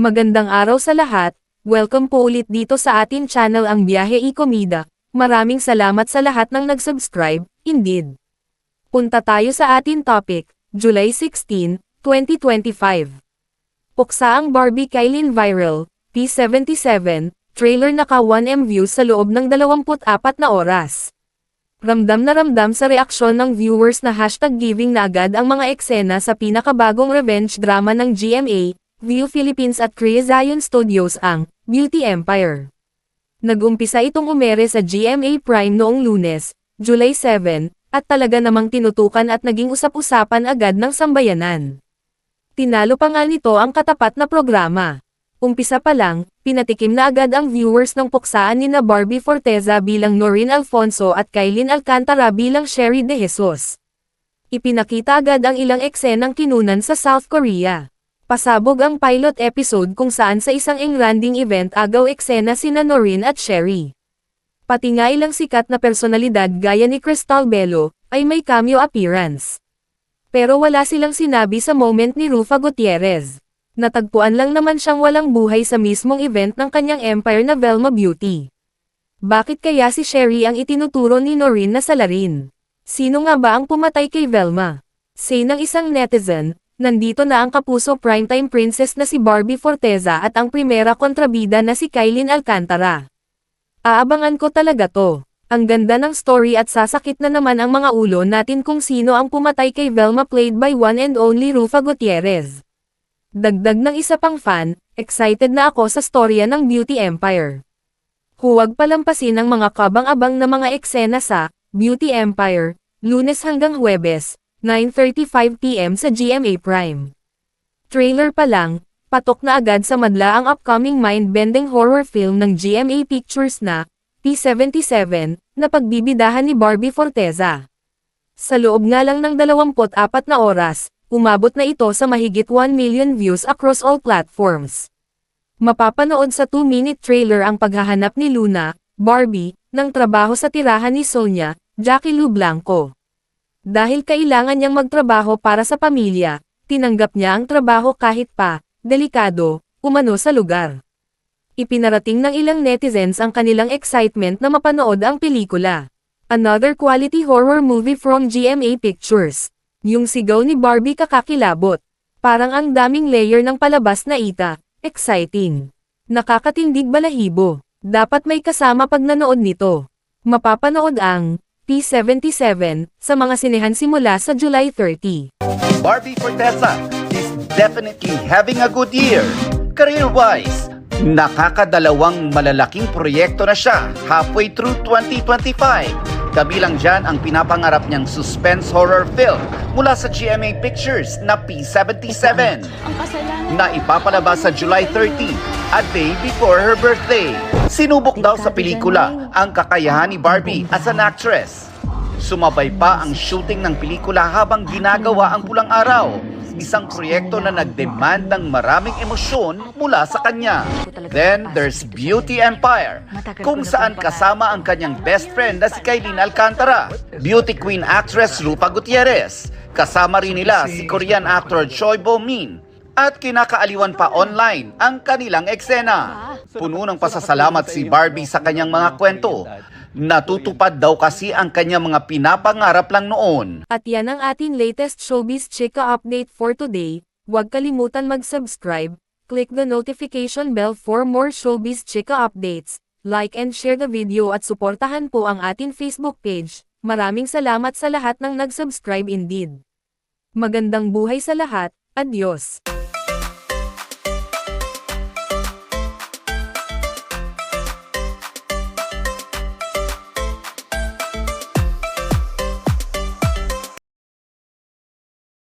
Magandang araw sa lahat, welcome po ulit dito sa atin channel ang Biyahe y Komida. Maraming salamat sa lahat ng nag-subscribe, indeed. Punta tayo sa atin topic, July 16, 2025. Puksa ang Barbie Kylie viral, P77, trailer naka 1M views sa loob ng 24 na oras. Ramdam na ramdam sa reaksyon ng viewers na #giving na agad ang mga eksena sa pinakabagong revenge drama ng GMA, View Philippines at Korea Zion Studios ang Beauty Empire. Nag-umpisa itong umere sa GMA Prime noong Lunes, July 7, at talaga namang tinutukan at naging usap-usapan agad ng sambayanan. Tinalo pa nga nito ang katapat na programa. Umpisa pa lang, pinatikim na agad ang viewers ng puksaan nina Barbie Forteza bilang Noreen Alfonso at Kylie Alcantara bilang Sherry De Jesus. Ipinakita agad ang ilang eksenang kinunan sa South Korea. Pasabog ang pilot episode kung saan sa isang engranding event agaw eksena sina Noreen at Sherry. Pati nga ilang sikat na personalidad gaya ni Cristal Bello, ay may cameo appearance. Pero wala silang sinabi sa moment ni Rufa Gutierrez. Natagpuan lang naman siyang walang buhay sa mismong event ng kanyang empire na Velma Beauty. Bakit kaya si Sherry ang itinuturo ni Noreen na salarin? Sino nga ba ang pumatay kay Velma? Say ng isang netizen, nandito na ang kapuso primetime princess na si Barbie Forteza at ang primera kontrabida na si Kylie Alcantara. Aabangan ko talaga to. Ang ganda ng story at sasakit na naman ang mga ulo natin kung sino ang pumatay kay Velma played by one and only Rufa Gutierrez. Dagdag ng isa pang fan, excited na ako sa storya ng Beauty Empire. Huwag palampasin ang mga kabang-abang na mga eksena sa Beauty Empire, Lunes hanggang Huwebes, 9:35 PM sa GMA Prime. Trailer pa lang, patok na agad sa madla ang upcoming mind-bending horror film ng GMA Pictures na P77 na pagbibidahan ni Barbie Forteza. Sa loob nga lang ng 24 na oras, umabot na ito sa mahigit 1 million views across all platforms. Mapapanood sa 2-minute trailer ang paghahanap ni Luna, Barbie, ng trabaho sa tirahan ni Sonia, Jackie Lou Blanco. Dahil kailangan niyang magtrabaho para sa pamilya, tinanggap niya ang trabaho kahit pa, delikado, umano sa lugar. Ipinarating ng ilang netizens ang kanilang excitement na mapanood ang pelikula. Another quality horror movie from GMA Pictures. Yung sigaw ni Barbie kakakilabot. Parang ang daming layer ng palabas na ita, exciting. Nakakatindig balahibo. Dapat may kasama pag nanood nito. Mapapanood ang P77 sa mga sinehan simula sa July 30. Barbie Forteza is definitely having a good year. Career-wise, nakakadalawang malalaking proyekto na siya halfway through 2025. Kabilang dyan ang pinapangarap niyang suspense horror film mula sa GMA Pictures na P77 na ipapalabas sa July 30, a day before her birthday. Sinubok daw sa pelikula ang kakayahan ni Barbie as an actress. Sumabay pa ang shooting ng pelikula habang ginagawa ang Pulang Araw, isang proyekto na nag-demand ng maraming emosyon mula sa kanya. Then there's Beauty Empire, kung saan kasama ang kanyang best friend na si Kylie Alcantara, beauty queen actress Rufa Gutierrez. Kasama rin nila si Korean actor Choi Bo-min, at kinakaaliwan pa online ang kanilang eksena. Puno ng pasasalamat si Barbie sa kanyang mga kwento. Natutupad daw kasi ang kanyang mga pinapangarap lang noon. At yan ang ating latest showbiz chika update for today. Huwag kalimutan mag-subscribe, click the notification bell for more showbiz chika updates, like and share the video at suportahan po ang ating Facebook page. Maraming salamat sa lahat ng nag-subscribe indeed. Magandang buhay sa lahat, adios!